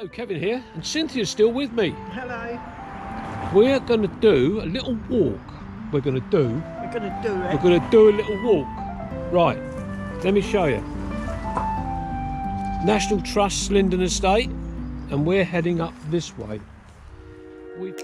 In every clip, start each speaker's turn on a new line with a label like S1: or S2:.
S1: Hello, Kevin here, and Cynthia's still with me.
S2: Hello.
S1: We're going to do a little walk. We're going to do a little walk. Right, let me show you. National Trust Slindon Estate, and we're heading up this way. We're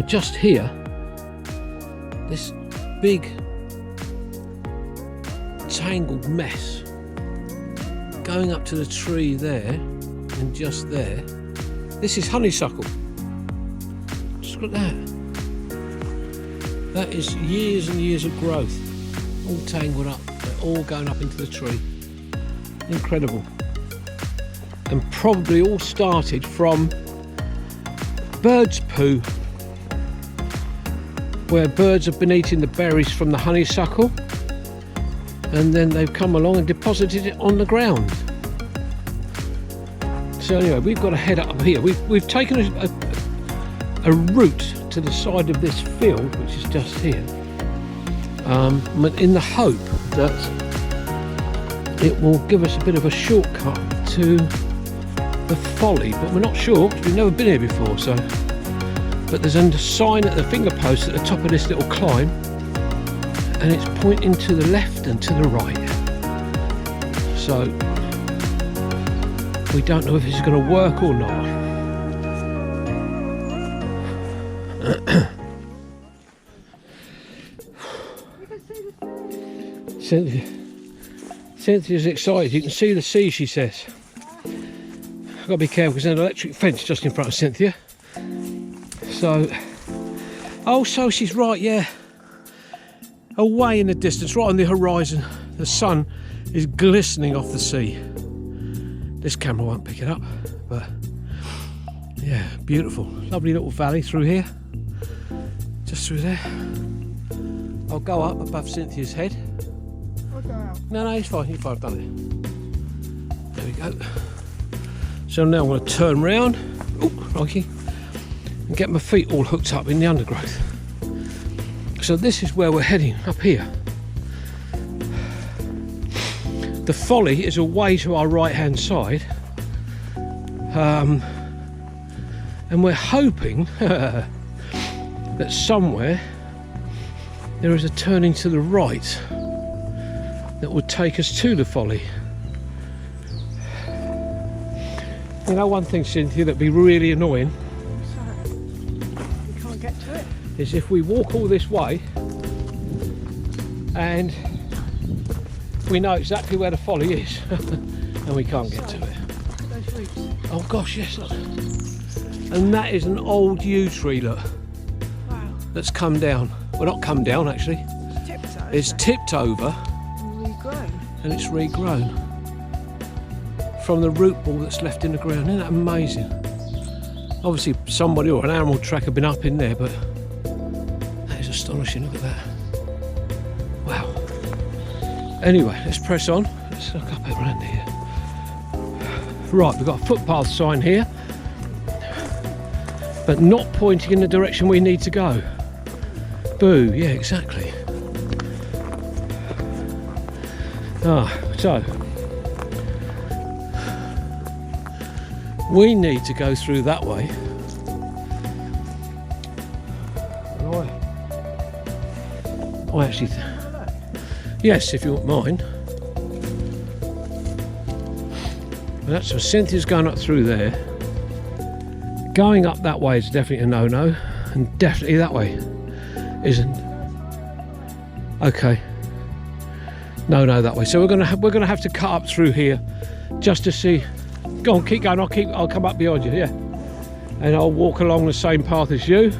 S1: just here, this big tangled mess going up to the tree there and just there. This is honeysuckle. Just look at that. That is years and years of growth, all tangled up. They're all going up into the tree. Incredible. And probably all started from bird's poo, where birds have been eating the berries from the honeysuckle, and then they've come along and deposited it on the ground. So anyway, we've got to head up here. We've taken a route to the side of this field, which is just here, in the hope that it will give us a bit of a shortcut to the Folly, but we're not sure because we've never been here before. So. But there's a sign at the finger post at the top of this little climb, and it's pointing to the left and to the right. So we don't know if it's going to work or not. Cynthia's excited. You can see the sea, she says. I've got to be careful because there's an electric fence just in front of Cynthia. So, oh, so she's right, yeah. Away in the distance, right on the horizon, the sun is glistening off the sea. This camera won't pick it up, but yeah, beautiful. Lovely little valley through here, just through there. I'll go up above Cynthia's head.
S2: I'll go out.
S1: No, it's fine, I've done it. There we go. So now I'm going to turn round. Oh, crikey. And get my feet all hooked up in the undergrowth. So this is where we're heading, up here. The Folly is away to our right hand side, and we're hoping that somewhere there is a turning to the right that would take us to the Folly. You know, one thing, Cynthia, that'd be really annoying is if we walk all this way and we know exactly where the Folly is and we can't get to it.
S2: Those roots.
S1: Oh gosh, yes, look. And that is an old yew tree, look.
S2: Wow.
S1: That's come down. Well, not come down actually.
S2: It's tipped over.
S1: It's tipped over
S2: And regrown.
S1: and it's regrown. from the root ball that's left in the ground. Isn't that amazing? Obviously somebody or an animal track have been up in there, but that is astonishing. Look at that. Wow. Anyway, let's press on. Let's look up around here. Right, we've got a footpath sign here, but not pointing in the direction we need to go. Boo, yeah, exactly. So we need to go through that way. I actually, yes, if you wouldn't mind. But that's so Cynthia's going up through there. Going up that way is definitely a no-no, and definitely that way isn't. Okay. No, that way. So we're gonna have to cut up through here just to see. Go on, keep going. I'll come up behind you. Yeah, and I'll walk along the same path as you,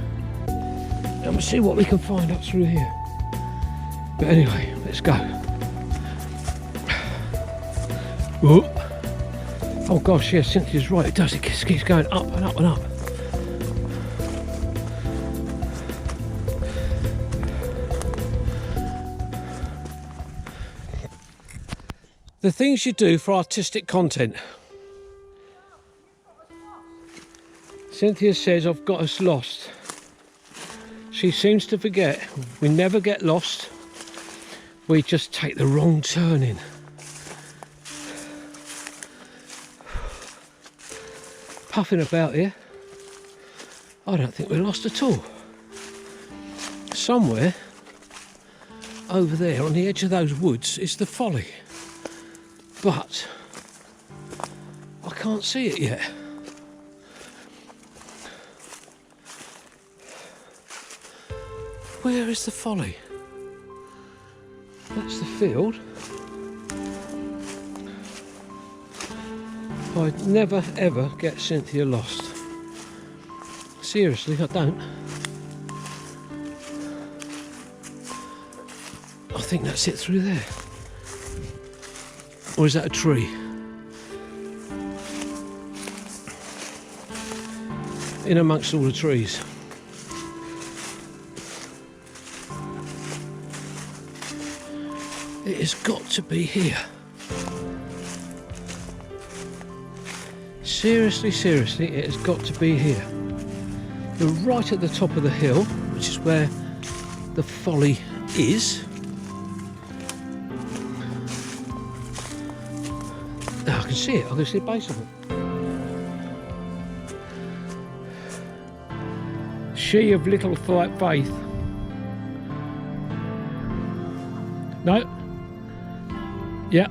S1: and we'll see what we can find up through here. But anyway, let's go. Whoa. Oh gosh, yeah, Cynthia's right. It does. It keeps going up and up and up. The things you do for artistic content. Cynthia says, I've got us lost. She seems to forget we never get lost. We just take the wrong turning. Puffing about here. I don't think we're lost at all. Somewhere over there on the edge of those woods is the Folly. But I can't see it yet. Where is the Folly? That's the field. I'd never ever get Cynthia lost. Seriously, I don't. I think that's it through there. Or is that a tree? In amongst all the trees. It has got to be here. Seriously, it has got to be here. We're right at the top of the hill, which is where the Folly is. Oh, I can see it. I can see the base of it. She of little faith. No. Yeah.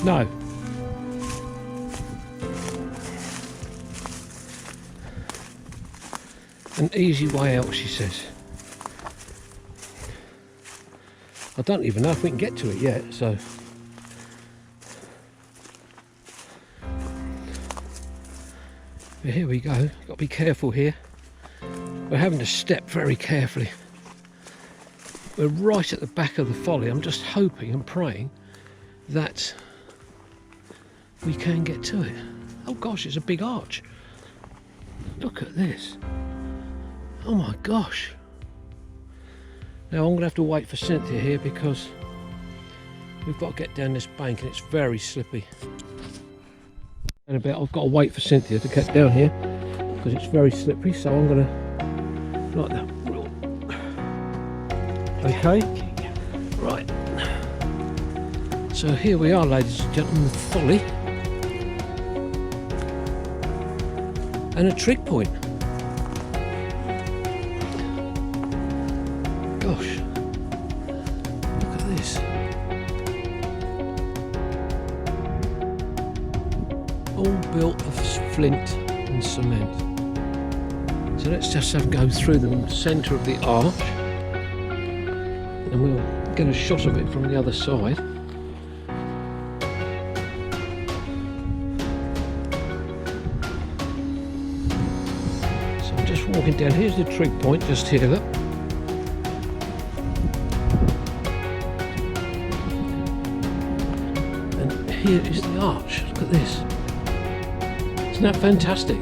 S1: No. An easy way out, she says. I don't even know if we can get to it yet, so. But here we go. Got to be careful here. We're having to step very carefully. We're right at the back of the Folly. I'm just hoping and praying that we can get to it. Oh gosh, it's a big arch. Look at this. Oh my gosh. Now I'm going to have to wait for Cynthia here because we've got to get down this bank and it's very slippy. And I've got to wait for Cynthia to get down here because it's very slippery, so I'm going to like that. Okay, right. So here we are, ladies and gentlemen, the Folly. And a trig point. Gosh, look at this. All built of flint and cement. So let's just go through the centre of the arch and we'll get a shot of it from the other side. So I'm just walking down. Here's the trig point, just here, look. here is the arch. Look at this. Isn't that fantastic?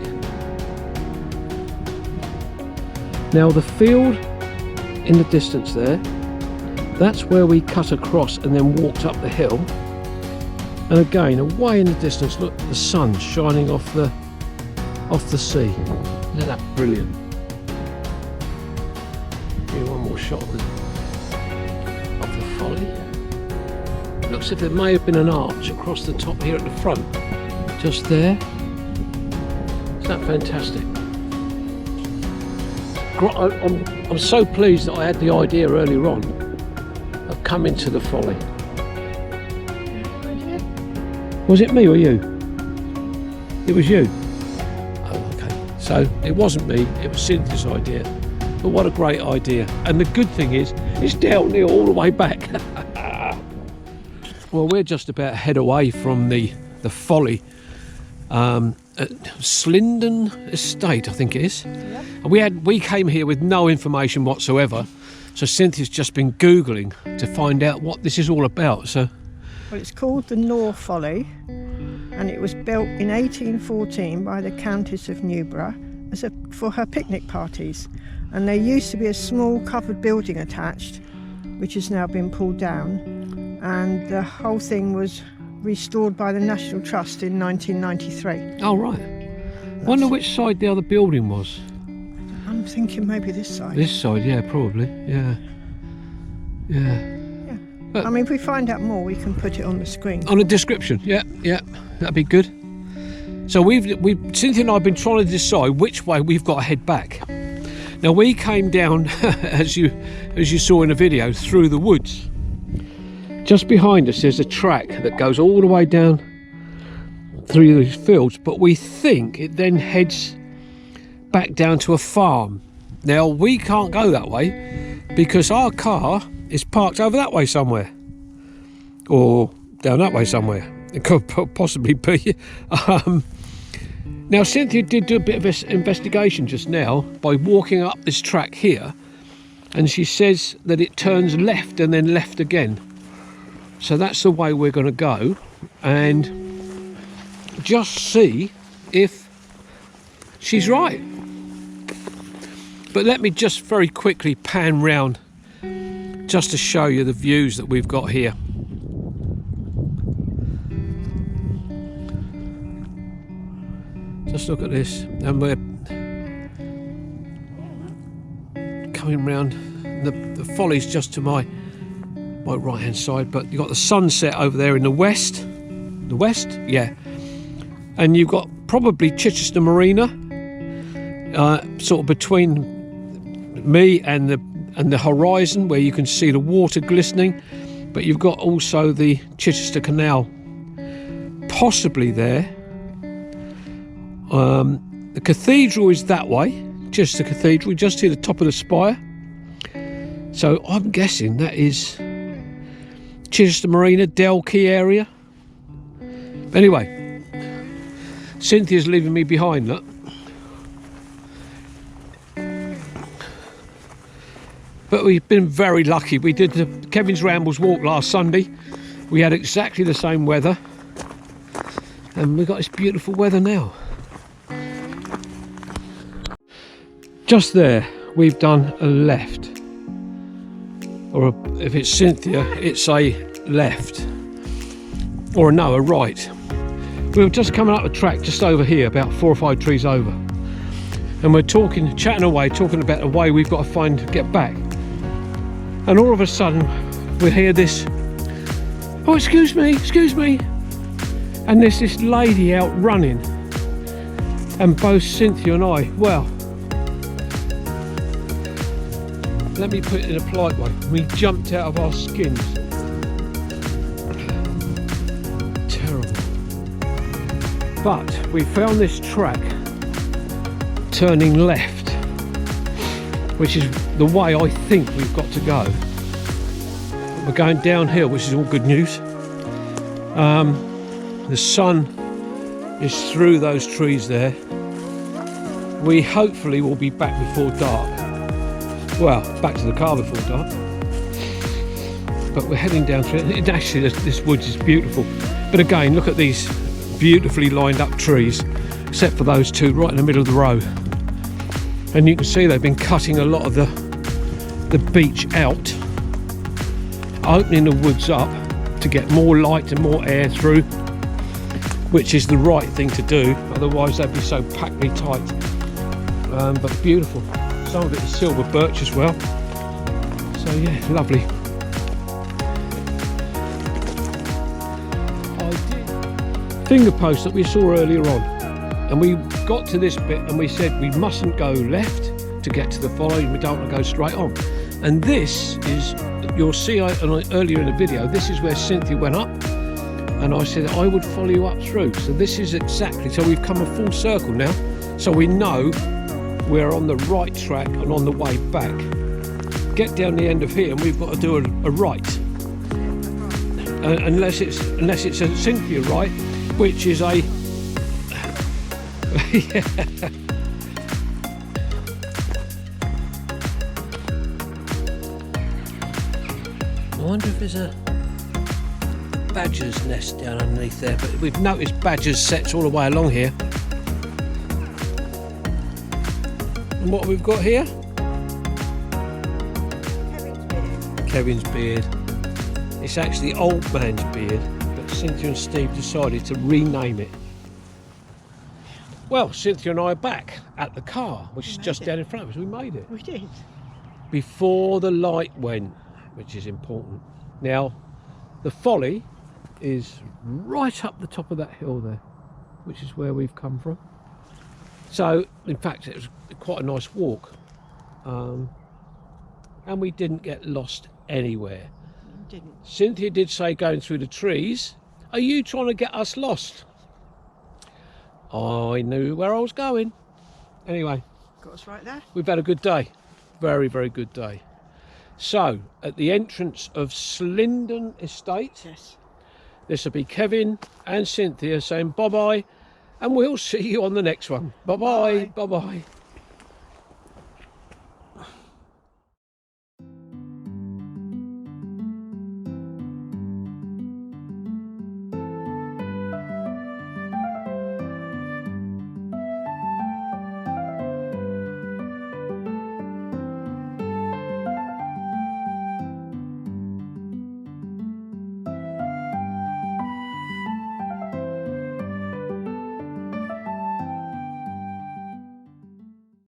S1: Now the field in the distance there, that's where we cut across and then walked up the hill. And again, away in the distance, look, the sun shining off the sea. Isn't that brilliant? Give you one more shot of the Folly. Looks as if there may have been an arch across the top here at the front. Just there. Isn't that fantastic? I'm so pleased that I had the idea earlier on of coming to the Folly. Was it me or you? It was you. Oh, okay. So it wasn't me, it was Cynthia's idea. But what a great idea. And the good thing is, it's downhill all the way back. Well, we're just about a head away from the Folly. At Slindon Estate, I think it is. Yep. And we came here with no information whatsoever. So Cynthia's just been Googling to find out what this is all about. So,
S2: well, it's called the Nore Folly, and it was built in 1814 by the Countess of Newborough for her picnic parties. And there used to be a small covered building attached, which has now been pulled down. And the whole thing was restored by the National Trust in 1993.
S1: Oh, right. Wonder which side the other building was.
S2: I'm thinking maybe this side.
S1: This side, yeah, probably. Yeah.
S2: But I mean, if we find out more, we can put it on the screen.
S1: On a description, yeah, that'd be good. So Cynthia and I have been trying to decide which way we've got to head back. Now we came down, as you saw in the video, through the woods. Just behind us there's a track that goes all the way down through these fields, but we think it then heads back down to a farm. Now we can't go that way because our car is parked over that way somewhere, or down that way somewhere. It could possibly be. Now Cynthia did do a bit of investigation just now by walking up this track here, and she says that it turns left and then left again. So that's the way we're going to go and just see if she's right. But let me just very quickly pan round just to show you the views that we've got here. Just look at this, and we're coming round. The Folly's just to my right hand side, but you've got the sunset over there in the west. The west, yeah. And you've got probably Chichester Marina, sort of between me and the horizon, where you can see the water glistening. But you've got also the Chichester Canal, possibly there. The cathedral is that way, Chichester Cathedral, just to the top of the spire. So I'm guessing that is Chichester Marina, Delkey area. Anyway, Cynthia's leaving me behind, look. But we've been very lucky. We did the Kevin's Rambles walk last Sunday. We had exactly the same weather, and we've got this beautiful weather now. Just there, we've done a left. Or if it's Cynthia, it's a left. Or no, a right. We were just coming up the track just over here, about 4 or 5 trees over. And we're chatting away, talking about the way we've got to get back. And all of a sudden, we hear this, oh, excuse me. And there's this lady out running. And both Cynthia and I, well, let me put it in a polite way, we jumped out of our skins. Terrible. But we found this track turning left, which is the way I think we've got to go. We're going downhill, which is all good news. The sun is through those trees there. We hopefully will be back before dark. Well, back to the car before dark. but we're heading down to it. Actually, this woods is beautiful, but again, look at these beautifully lined up trees, except for those two right in the middle of the road. And you can see they've been cutting a lot of the beach out, opening the woods up to get more light and more air through, which is the right thing to do, otherwise they'd be so packly tight. But beautiful. Some of it is silver birch as well, so yeah, lovely. Finger post that we saw earlier on, and we got to this bit and we said we mustn't go left to get to the Folly, we don't want to go straight on. And this is, you'll see earlier in the video, this is where Cynthia went up, and I said I would follow you up through. So this is exactly, so we've come a full circle now, so we know we're on the right track and on the way back. Get down the end of here and we've got to do a right, unless it's a Cynthia right, which is a yeah. I wonder if there's a badger's nest down underneath there, but we've noticed badger's setts all the way along here. And what we've got here? Kevin's beard. It's actually old man's beard, but Cynthia and Steve decided to rename it. Well, Cynthia and I are back at the car, which is just down in front of us. We made it.
S2: We did.
S1: Before the light went, which is important. Now, the Folly is right up the top of that hill there, which is where we've come from. So, in fact, it was quite a nice walk. And we didn't get lost anywhere.
S2: We didn't.
S1: Cynthia did say going through the trees, are you trying to get us lost? I knew where I was going. Anyway,
S2: Got us right there.
S1: we've had a good day. Very, very good day. So, at the entrance of Slindon Estate,
S2: Yes.
S1: this will be Kevin and Cynthia saying bye-bye, and we'll see you on the next one. Bye-bye, bye-bye.